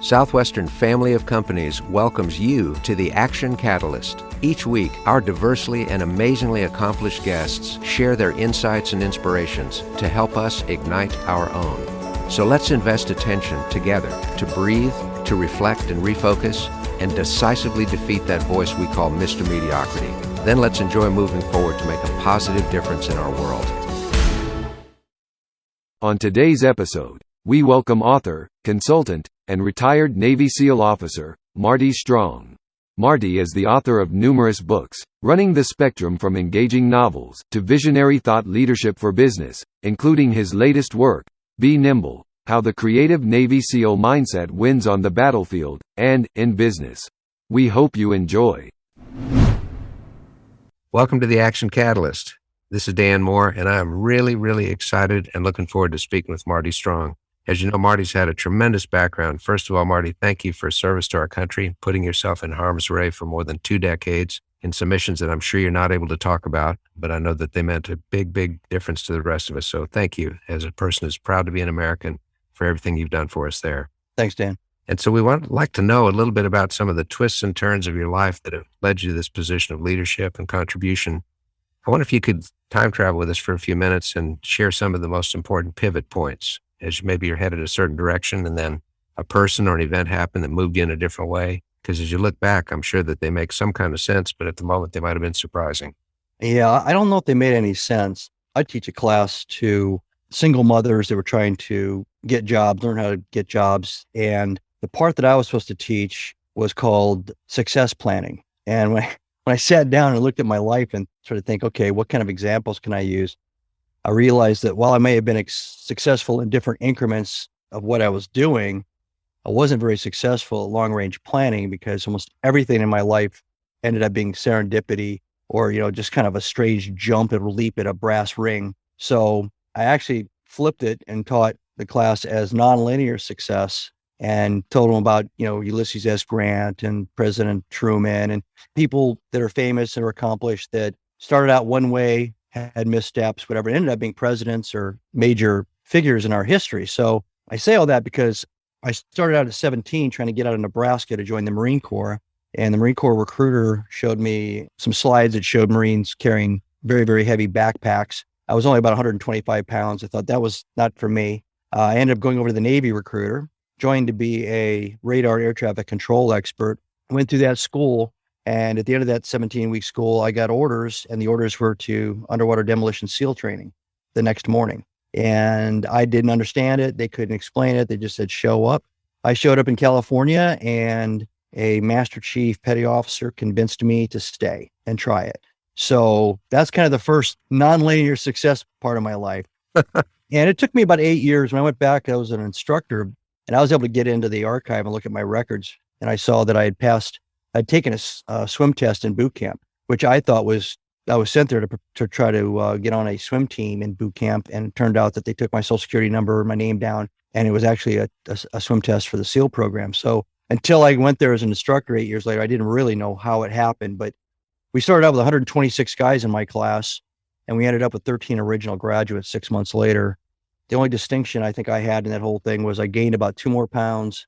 Southwestern Family of Companies welcomes you to the Action Catalyst. Each week, our diversely and amazingly accomplished guests share their insights and inspirations to help us ignite our own. So let's invest attention together to breathe, to reflect and refocus, and decisively defeat that voice we call Mr. Mediocrity. Then let's enjoy moving forward to make a positive difference in our world. On today's episode, we welcome author, consultant, and retired Navy SEAL officer, Marty Strong. Marty is the author of numerous books, running the spectrum from engaging novels to visionary thought leadership for business, including his latest work, Be Nimble: How the Creative Navy SEAL Mindset Wins on the Battlefield and in Business. We hope you enjoy. Welcome to the Action Catalyst. This is Dan Moore, and I'm really excited and looking forward to speaking with Marty Strong. As you know, Marty's had a tremendous background. First of all, Marty, thank you for service to our country, putting yourself in harm's way for more than 2 decades in some missions that I'm sure you're not able to talk about, but I know that they meant a big difference to the rest of us. So thank you as a person who's proud to be an American for everything you've done for us there. Thanks, Dan. And so we would like to know a little bit about some of the twists and turns of your life that have led you to this position of leadership and contribution. I wonder if you could time travel with us for a few minutes and share some of the most important pivot points as maybe you're headed a certain direction and then a person or an event happened that moved you in a different way. Because as you look back, I'm sure that they make some kind of sense, but at the moment they might have been surprising. Yeah, I don't know if they made any sense. I teach a class to single mothers that were trying to get jobs, learn how to get jobs. And the part that I was supposed to teach was called success planning. And when I sat down and looked at my life and started to think, okay, what kind of examples can I use? I realized that while I may have been successful in different increments of what I was doing, I wasn't very successful at long-range planning because almost everything in my life ended up being serendipity or, just kind of a strange jump and leap at a brass ring. So I actually flipped it and taught the class as nonlinear success and told them about, Ulysses S. Grant and President Truman and people that are famous and are accomplished that started out one way, had missteps, whatever, ended up being presidents or major figures in our history. So I say all that because I started out at 17 trying to get out of Nebraska to join the Marine Corps. And the Marine Corps recruiter showed me some slides that showed Marines carrying very heavy backpacks. I was only about 125 pounds. I thought that was not for me. I ended up going over to the Navy recruiter, joined to be a radar air traffic control expert, went through that school. And at the end of that 17-week school, I got orders, and the orders were to underwater demolition SEAL training the next morning. And I didn't understand it. They couldn't explain it. They just said, show up. I showed up in California, and a Master Chief Petty Officer convinced me to stay and try it. So that's kind of the first nonlinear success part of my life. And it took me about 8 years. When I went back, I was an instructor, and I was able to get into the archive and look at my records. And I saw that I'd taken a swim test in boot camp, which I thought I was sent there to try to get on a swim team in boot camp. And it turned out that they took my social security number, my name down, and it was actually a swim test for the SEAL program. So until I went there as an instructor 8 years later, I didn't really know how it happened. But we started out with 126 guys in my class, and we ended up with 13 original graduates 6 months later. The only distinction I think I had in that whole thing was I gained about 2 more pounds.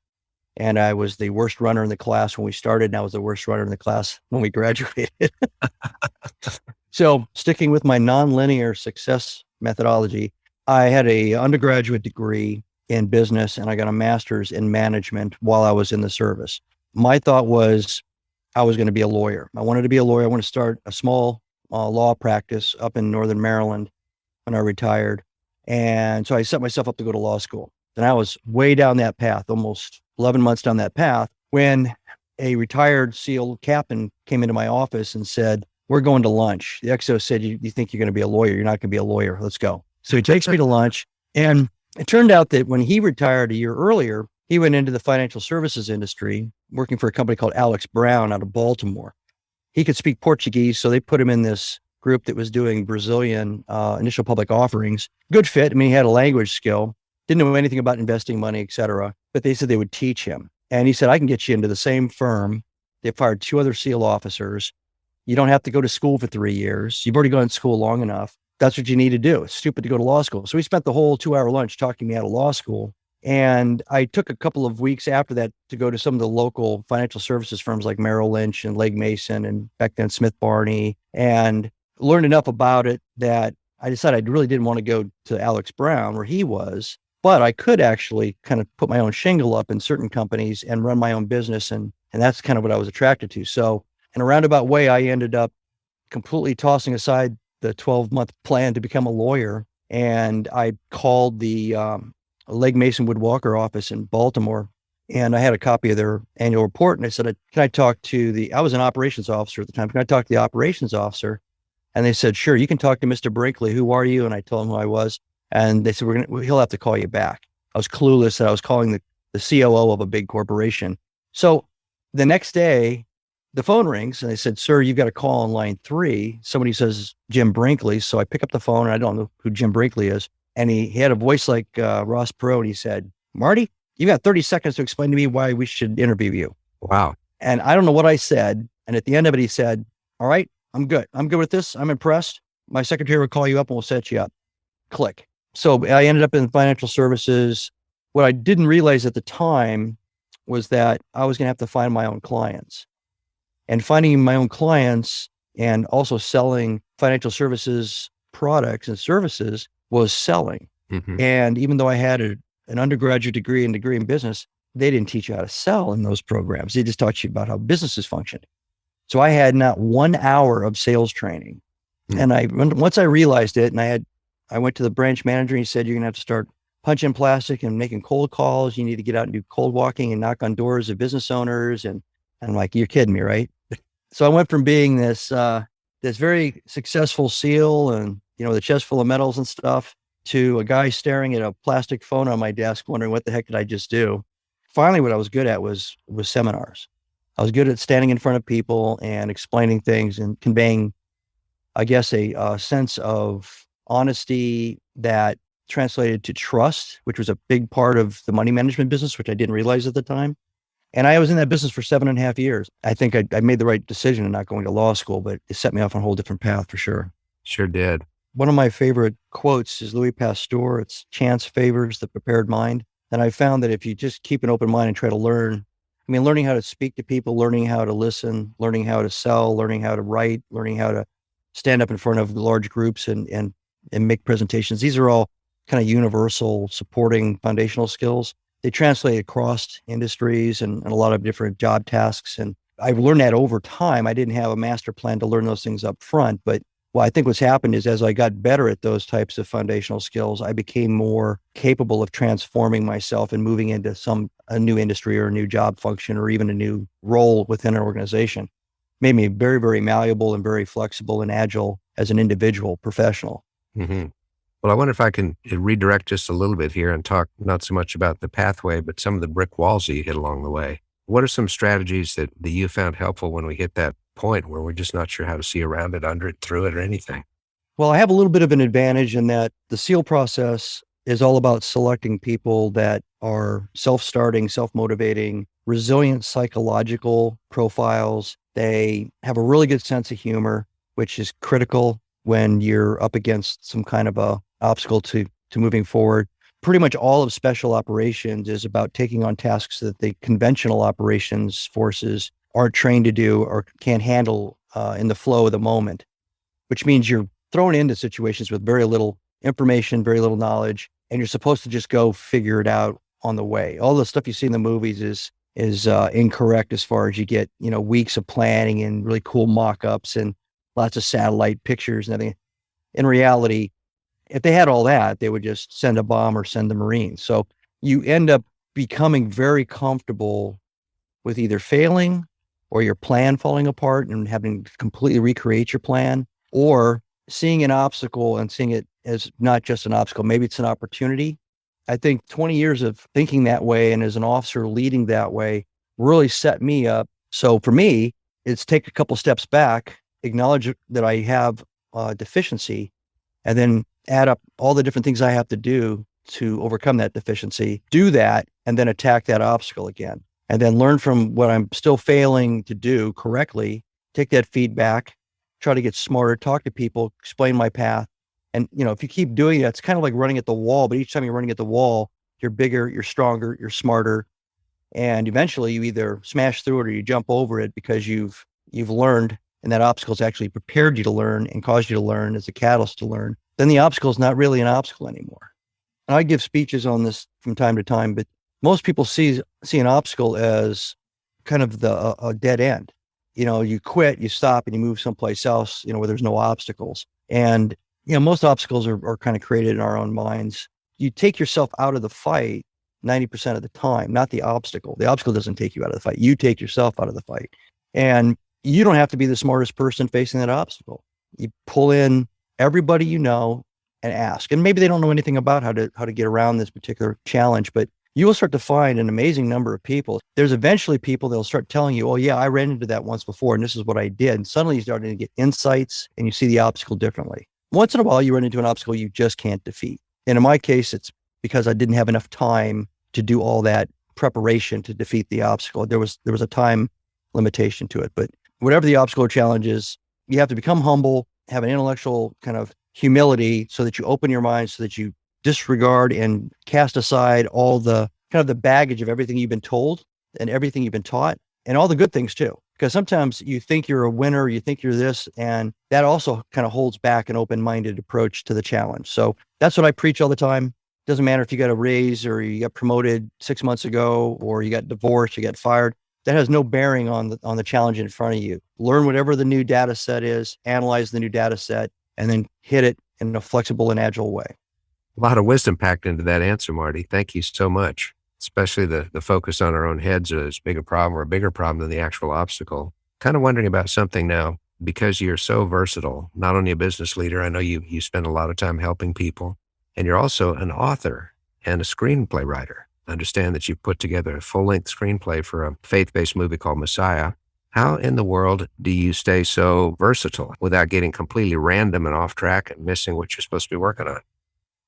And I was the worst runner in the class when we started, and I was the worst runner in the class when we graduated. So sticking with my nonlinear success methodology, I had a undergraduate degree in business, and I got a master's in management while I was in the service. My thought was I was going to be a lawyer. I wanted to be a lawyer. I wanted to start a small law practice up in Northern Maryland when I retired. And so I set myself up to go to law school. And I was way down that path, almost 11 months down that path, when a retired SEAL captain came into my office and said, we're going to lunch. The XO said, you think you're going to be a lawyer. You're not going to be a lawyer. Let's go. So he takes me to lunch. And it turned out that when he retired a year earlier, he went into the financial services industry, working for a company called Alex Brown out of Baltimore. He could speak Portuguese, so they put him in this group that was doing Brazilian initial public offerings. Good fit. I mean, he had a language skill. Didn't know anything about investing money, et cetera, but they said they would teach him. And he said, I can get you into the same firm. They fired 2 other SEAL officers. You don't have to go to school for 3 years. You've already gone to school long enough. That's what you need to do. It's stupid to go to law school. So we spent the whole 2-hour lunch talking me out of law school. And I took a couple of weeks after that to go to some of the local financial services firms like Merrill Lynch and Legg Mason and back then Smith Barney, and learned enough about it that I decided I really didn't want to go to Alex Brown where he was, but I could actually kind of put my own shingle up in certain companies and run my own business. And that's kind of what I was attracted to. So in a roundabout way, I ended up completely tossing aside the 12-month plan to become a lawyer. And I called the Legg Mason Wood Walker office in Baltimore, and I had a copy of their annual report. And I said, can I talk to I was an operations officer at the time. Can I talk to the operations officer? And they said, sure, you can talk to Mr. Brinkley. Who are you? And I told him who I was. And they said, he'll have to call you back. I was clueless that I was calling the COO of a big corporation. So the next day, the phone rings and they said, sir, you've got a call on line 3. Somebody says Jim Brinkley. So I pick up the phone and I don't know who Jim Brinkley is. And he had a voice like Ross Perot. And he said, Marty, you got 30 seconds to explain to me why we should interview you. Wow. And I don't know what I said. And at the end of it, he said, all right, I'm good. I'm good with this. I'm impressed. My secretary will call you up and we'll set you up. Click. So I ended up in financial services. What I didn't realize at the time was that I was going to have to find my own clients. And finding my own clients and also selling financial services products and services was selling. Mm-hmm. And even though I had an undergraduate degree and degree in business, they didn't teach you how to sell in those programs. They just taught you about how businesses function. So I had not 1 hour of sales training. Mm-hmm. And once I realized it, and I went to the branch manager and he said, you're going to have to start punching plastic and making cold calls. You need to get out and do cold walking and knock on doors of business owners. And I'm like, you're kidding me, right? So I went from being this very successful SEAL and, the chest full of medals and stuff to a guy staring at a plastic phone on my desk, wondering what the heck did I just do? Finally, what I was good at was seminars. I was good at standing in front of people and explaining things and conveying, I guess, a sense of honesty that translated to trust, which was a big part of the money management business, which I didn't realize at the time. And I was in that business for 7.5 years. I think I made the right decision in not going to law school, but it set me off on a whole different path for sure. Sure did. One of my favorite quotes is Louis Pasteur. It's chance favors the prepared mind. And I found that if you just keep an open mind and try to learn, learning how to speak to people, learning how to listen, learning how to sell, learning how to write, learning how to stand up in front of large groups and make presentations. These are all kind of universal supporting foundational skills. They translate across industries and a lot of different job tasks. And I've learned that over time. I didn't have a master plan to learn those things up front, but I think what's happened is as I got better at those types of foundational skills, I became more capable of transforming myself and moving into a new industry or a new job function or even a new role within an organization. Made me very, very malleable and very flexible and agile as an individual professional. Mm-hmm. Well, I wonder if I can redirect just a little bit here and talk not so much about the pathway, but some of the brick walls that you hit along the way. What are some strategies that you found helpful when we hit that point where we're just not sure how to see around it, under it, through it, or anything? Well, I have a little bit of an advantage in that the SEAL process is all about selecting people that are self-starting, self-motivating, resilient psychological profiles. They have a really good sense of humor, which is critical when you're up against some kind of a obstacle to moving forward. Pretty much all of special operations is about taking on tasks that the conventional operations forces aren't trained to do or can't handle in the flow of the moment, which means you're thrown into situations with very little information, very little knowledge, and you're supposed to just go figure it out on the way. All the stuff you see in the movies is incorrect as far as you get, weeks of planning and really cool mock-ups and lots of satellite pictures and everything. In reality, if they had all that, they would just send a bomb or send the Marines. So you end up becoming very comfortable with either failing or your plan falling apart and having to completely recreate your plan, or seeing an obstacle and seeing it as not just an obstacle. Maybe it's an opportunity. I think 20 years of thinking that way and as an officer leading that way really set me up. So for me, it's take a couple steps back, acknowledge that I have a deficiency, and then add up all the different things I have to do to overcome that deficiency, do that, and then attack that obstacle again. And then learn from what I'm still failing to do correctly, take that feedback, try to get smarter, talk to people, explain my path. And, if you keep doing that, it's kind of like running at the wall, but each time you're running at the wall, you're bigger, you're stronger, you're smarter. And eventually you either smash through it or you jump over it because you've learned, and that obstacle's actually prepared you to learn and caused you to learn as a catalyst to learn. Then the obstacle is not really an obstacle anymore. And I give speeches on this from time to time, but most people see an obstacle as kind of a dead end. You quit, you stop, and you move someplace else, where there's no obstacles. And, most obstacles are kind of created in our own minds. You take yourself out of the fight 90% of the time, not the obstacle. The obstacle doesn't take you out of the fight. You take yourself out of the fight. And you don't have to be the smartest person facing that obstacle. You pull in everybody you know and ask. And maybe they don't know anything about how to get around this particular challenge, but you will start to find an amazing number of people. There's eventually people that'll start telling you, oh yeah, I ran into that once before and this is what I did. And suddenly you're starting to get insights and you see the obstacle differently. Once in a while you run into an obstacle you just can't defeat. And in my case, it's because I didn't have enough time to do all that preparation to defeat the obstacle. There was a time limitation to it, but whatever the obstacle or challenge is, you have to become humble, have an intellectual kind of humility so that you open your mind, so that you disregard and cast aside all the kind of the baggage of everything you've been told and everything you've been taught, and all the good things too. Because sometimes you think you're a winner, you think you're this, and that also kind of holds back an open-minded approach to the challenge. So that's what I preach all the time. Doesn't matter if you got a raise or you got promoted 6 months ago, or you got divorced, you got fired. That has no bearing on the challenge in front of you. Learn whatever the new data set is, analyze the new data set, and then hit it in a flexible and agile way. A lot of wisdom packed into that answer, Marty. Thank you so much. Especially the focus on our own heads is as big a problem or a bigger problem than the actual obstacle. Kind of wondering about something now, because you're so versatile, not only a business leader, I know you spend a lot of time helping people, and you're also an author and a screenplay writer. I understand that you've put together a full-length screenplay for a faith-based movie called Messiah. How in the world do you stay so versatile without getting completely random and off track and missing what you're supposed to be working on?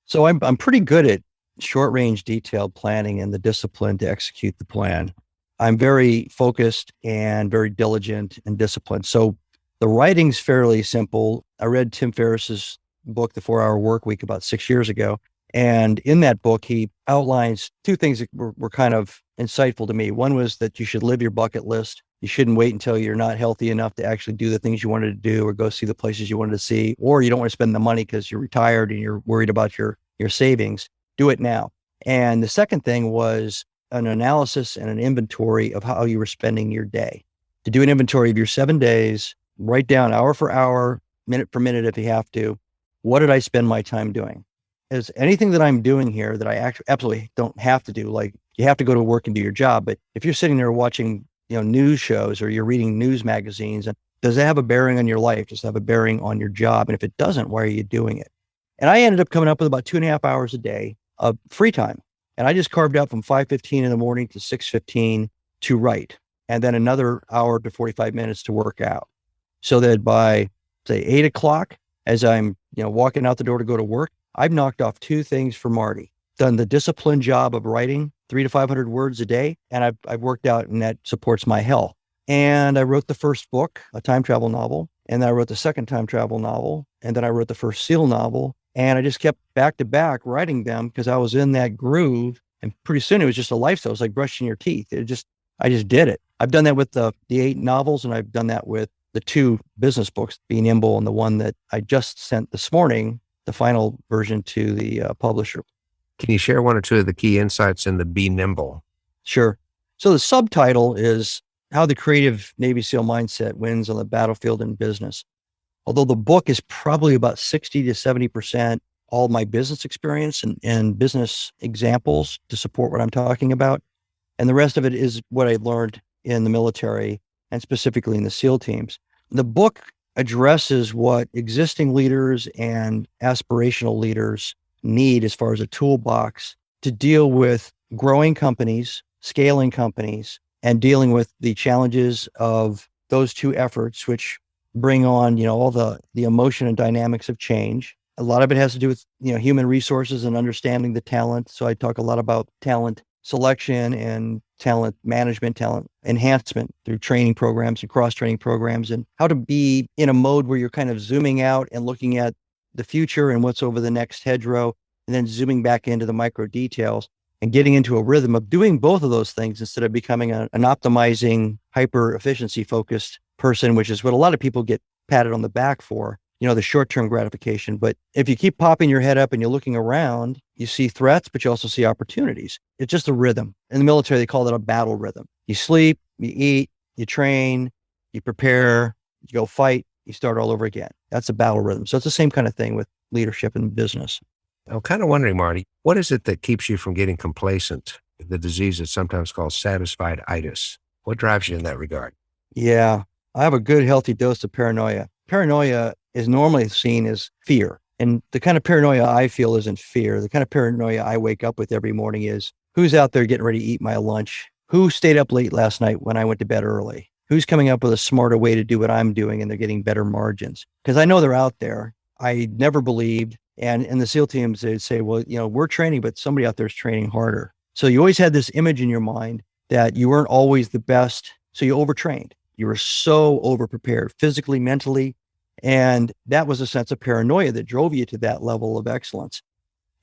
So I'm pretty good at short-range detailed planning and the discipline to execute the plan. I'm very focused and very diligent and disciplined. So the writing's fairly simple. I read Tim Ferriss's book, The 4-Hour Workweek, about 6 years ago. And in that book, he outlines two things that were kind of insightful to me. One was that you should live your bucket list. You shouldn't wait until you're not healthy enough to actually do the things you wanted to do or go see the places you wanted to see, or you don't want to spend the money because you're retired and you're worried about your savings. Do it now. And the second thing was an analysis and an inventory of how you were spending your day. To do an inventory of your 7 days, write down hour for hour, minute for minute if you have to, what did I spend my time doing? Is anything that I'm doing here that I actually absolutely don't have to do? Like, you have to go to work and do your job, but if you're sitting there watching, news shows or you're reading news magazines, and does that have a bearing on your life? Does it have a bearing on your job? And if it doesn't, why are you doing it? And I ended up coming up with about 2.5 hours a day of free time. And I just carved out from 5:15 in the morning to 6:15 to write, and then another hour to 45 minutes to work out. So that by, say, 8 o'clock, as I'm, walking out the door to go to work, I've knocked off 2 things for Marty. Done the disciplined job of writing 300 to 500 words a day, and I've worked out, and that supports my health. And I wrote the first book, a time travel novel, and then I wrote the second time travel novel, and then I wrote the first SEAL novel, and I just kept back to back writing them because I was in that groove. And pretty soon it was just a lifestyle. It was like brushing your teeth. I just did it. I've done that with the 8 novels, and I've done that with the 2 business books, Be Nimble and the one that I just sent this morning, the final version, to the publisher. Can you share one or two of the key insights in the Be Nimble? Sure. So the subtitle is How the Creative Navy SEAL Mindset Wins on the Battlefield in Business. Although the book is probably about 60 to 70% all my business experience and business examples to support what I'm talking about. And the rest of it is what I learned in the military and specifically in the SEAL teams. The book addresses what existing leaders and aspirational leaders need as far as a toolbox to deal with growing companies, scaling companies, and dealing with the challenges of those 2 efforts, which bring on, all the emotion and dynamics of change. A lot of it has to do with, human resources and understanding the talent. So I talk a lot about talent selection and talent management, talent enhancement through training programs and cross-training programs, and how to be in a mode where you're kind of zooming out and looking at the future and what's over the next hedgerow, and then zooming back into the micro details. and getting into a rhythm of doing both of those things instead of becoming an optimizing, hyper efficiency focused person, which is what a lot of people get patted on the back for, the short-term gratification. But if you keep popping your head up and you're looking around, you see threats, but you also see opportunities. It's just a rhythm. In the military, they call it a battle rhythm. You sleep, you eat, you train, you prepare, you go fight, you start all over again. That's a battle rhythm. So it's the same kind of thing with leadership in business. I'm kind of wondering, Marty, what is it that keeps you from getting complacent? The disease is sometimes called satisfied-itis. What drives you in that regard? Yeah, I have a good, healthy dose of paranoia. Paranoia is normally seen as fear. And the kind of paranoia I feel isn't fear. The kind of paranoia I wake up with every morning is who's out there getting ready to eat my lunch? Who stayed up late last night when I went to bed early? Who's coming up with a smarter way to do what I'm doing and they're getting better margins? Because I know they're out there. I never believed. And in the SEAL teams, they'd say, well, we're training, but somebody out there is training harder. So you always had this image in your mind that you weren't always the best. So you overtrained. You were so overprepared physically, mentally. And that was a sense of paranoia that drove you to that level of excellence.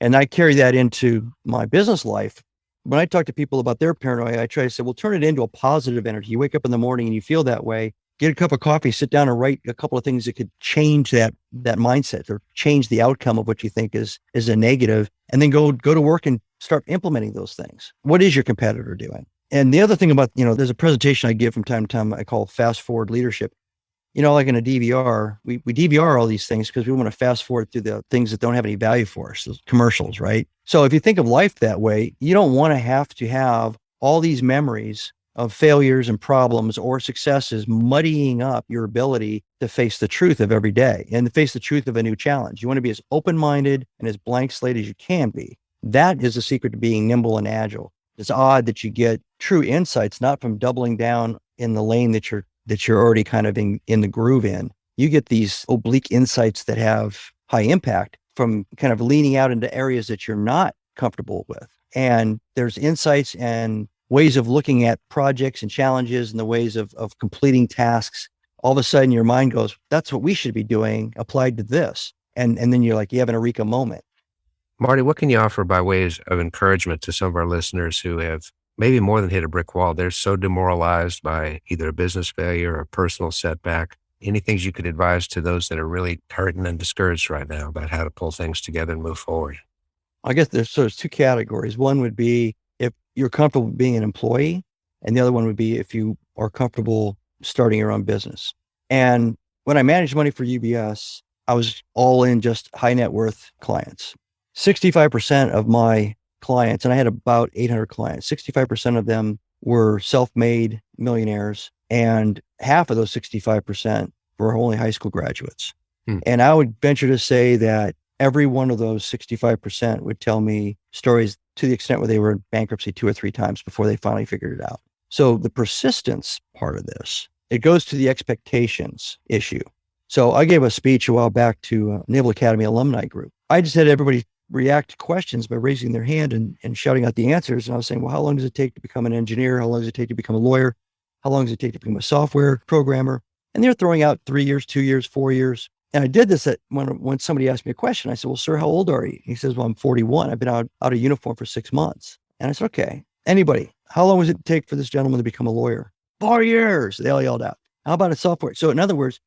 And I carry that into my business life. When I talk to people about their paranoia, I try to say, well, turn it into a positive energy. You wake up in the morning and you feel that way. Get a cup of coffee, sit down and write a couple of things that could change that mindset or change the outcome of what you think is a negative, and then go to work and start implementing those things. What is your competitor doing? And the other thing about, there's a presentation I give from time to time I call fast forward leadership. Like in a DVR, we DVR all these things because we want to fast forward through the things that don't have any value for us, those commercials, right? So if you think of life that way, you don't want to have all these memories of failures and problems or successes muddying up your ability to face the truth of every day and to face the truth of a new challenge. You want to be as open-minded and as blank slate as you can be. That is the secret to being nimble and agile. It's odd that you get true insights, not from doubling down in the lane that you're already kind of in the groove in. You get these oblique insights that have high impact from kind of leaning out into areas that you're not comfortable with. And there's insights and ways of looking at projects and challenges and the ways of completing tasks. All of a sudden your mind goes, that's what we should be doing applied to this. And then you're like, you have an eureka moment. Marty, what can you offer by ways of encouragement to some of our listeners who have maybe more than hit a brick wall? They're so demoralized by either a business failure or a personal setback. Any things you could advise to those that are really hurting and discouraged right now about how to pull things together and move forward? I guess there's two categories. One would be if you're comfortable being an employee, and the other one would be if you are comfortable starting your own business. And when I managed money for UBS, I was all in just high net worth clients. 65% of my clients, and I had about 800 clients, 65% of them were self-made millionaires, and half of those 65% were only high school graduates. And I would venture to say that every one of those 65% would tell me stories to the extent where they were in bankruptcy 2 or 3 times before they finally figured it out. So the persistence part of this, it goes to the expectations issue. So I gave a speech a while back to Naval Academy alumni group. I just had everybody react to questions by raising their hand and shouting out the answers. And I was saying, well, how long does it take to become an engineer? How long does it take to become a lawyer? How long does it take to become a software programmer? And they're throwing out 3 years, 2 years, 4 years. And I did this when somebody asked me a question. I said, well, sir, how old are you? He says, well, I'm 41. I've been out of uniform for 6 months. And I said, okay, anybody, how long does it take for this gentleman to become a lawyer? 4 years, they all yelled out. How about a software? So in other words,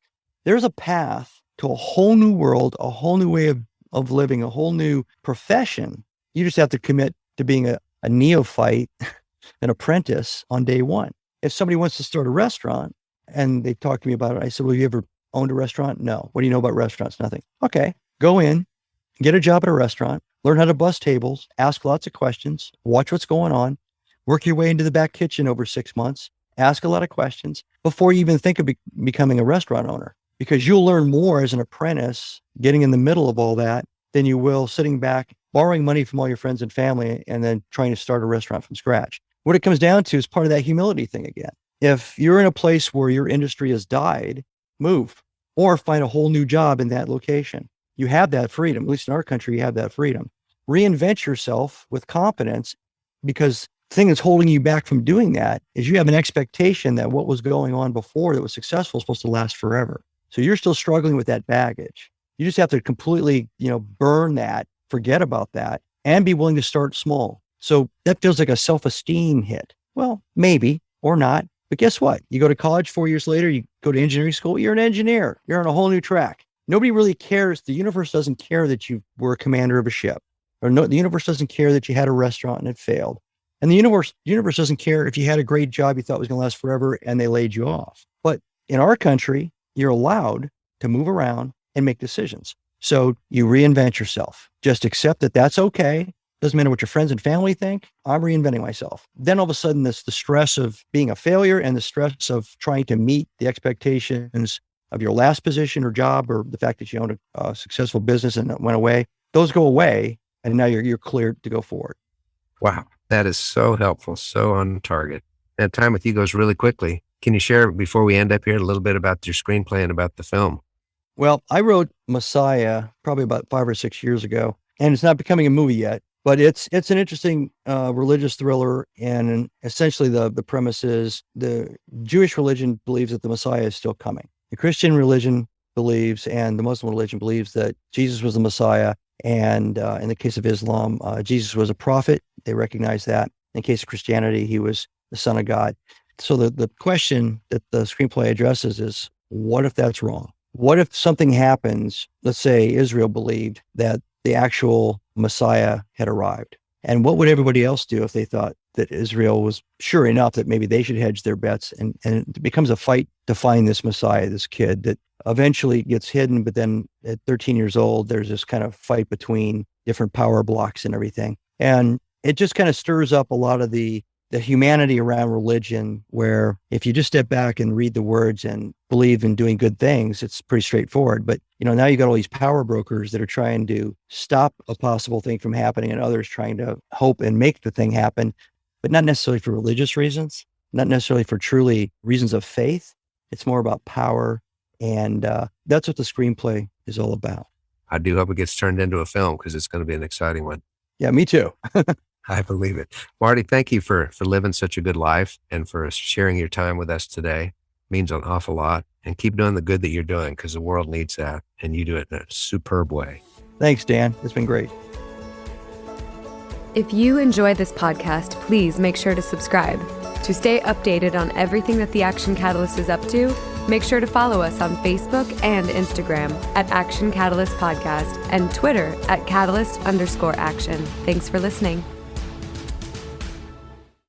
there's a path to a whole new world, a whole new way of living, a whole new profession. You just have to commit to being a neophyte, an apprentice on day one. If somebody wants to start a restaurant and they talk to me about it, I said, well, have you ever owned a restaurant? No. What do you know about restaurants? Nothing. Okay. Go in, get a job at a restaurant, learn how to bus tables, ask lots of questions, watch what's going on, work your way into the back kitchen over 6 months, ask a lot of questions before you even think of becoming a restaurant owner, because you'll learn more as an apprentice getting in the middle of all that than you will sitting back, borrowing money from all your friends and family, and then trying to start a restaurant from scratch. What it comes down to is part of that humility thing again. If you're in a place where your industry has died, move or find a whole new job in that location. You have that freedom. At least in our country, you have that freedom. Reinvent yourself with confidence, because the thing that's holding you back from doing that is you have an expectation that what was going on before that was successful is supposed to last forever. So you're still struggling with that baggage. You just have to completely, burn that, forget about that, and be willing to start small. So that feels like a self-esteem hit. Well, maybe or not. But guess what? You go to college 4 years later, you go to engineering school, you're an engineer. You're on a whole new track. Nobody really cares. The universe doesn't care that you were a commander of a ship. Or no, the universe doesn't care that you had a restaurant and it failed. And the universe doesn't care if you had a great job you thought was going to last forever and they laid you off. But in our country, you're allowed to move around and make decisions. So you reinvent yourself. Just accept that that's okay. Doesn't matter what your friends and family think. I'm reinventing myself. Then all of a sudden, the stress of being a failure and the stress of trying to meet the expectations of your last position or job, or the fact that you owned a successful business and it went away, those go away. And now you're cleared to go forward. Wow. That is so helpful. So on target. And time with you goes really quickly. Can you share, before we end up here, a little bit about your screenplay and about the film? Well, I wrote Messiah probably about 5 or 6 years ago, and it's not becoming a movie yet, but it's an interesting religious thriller. And essentially the premise is the Jewish religion believes that the Messiah is still coming. The Christian religion believes, and the Muslim religion believes, that Jesus was the Messiah. And in the case of Islam, Jesus was a prophet. They recognize that. In the case of Christianity, he was the Son of God. So the question that the screenplay addresses is, what if that's wrong? What if something happens? Let's say Israel believed that the actual Messiah had arrived. And what would everybody else do if they thought that Israel was sure enough that maybe they should hedge their bets? And it becomes a fight to find this Messiah, this kid that eventually gets hidden. But then at 13 years old, there's this kind of fight between different power blocks and everything. And it just kind of stirs up a lot of the humanity around religion, where if you just step back and read the words and believe in doing good things, it's pretty straightforward. But, now you got all these power brokers that are trying to stop a possible thing from happening, and others trying to hope and make the thing happen, but not necessarily for religious reasons, not necessarily for truly reasons of faith. It's more about power. And that's what the screenplay is all about. I do hope it gets turned into a film, because it's going to be an exciting one. Yeah, me too. I believe it. Marty, thank you for living such a good life and for sharing your time with us today. It means an awful lot. And keep doing the good that you're doing, because the world needs that. And you do it in a superb way. Thanks, Dan. It's been great. If you enjoy this podcast, please make sure to subscribe. To stay updated on everything that the Action Catalyst is up to, make sure to follow us on Facebook and Instagram at Action Catalyst Podcast and Twitter at Catalyst_Action. Thanks for listening.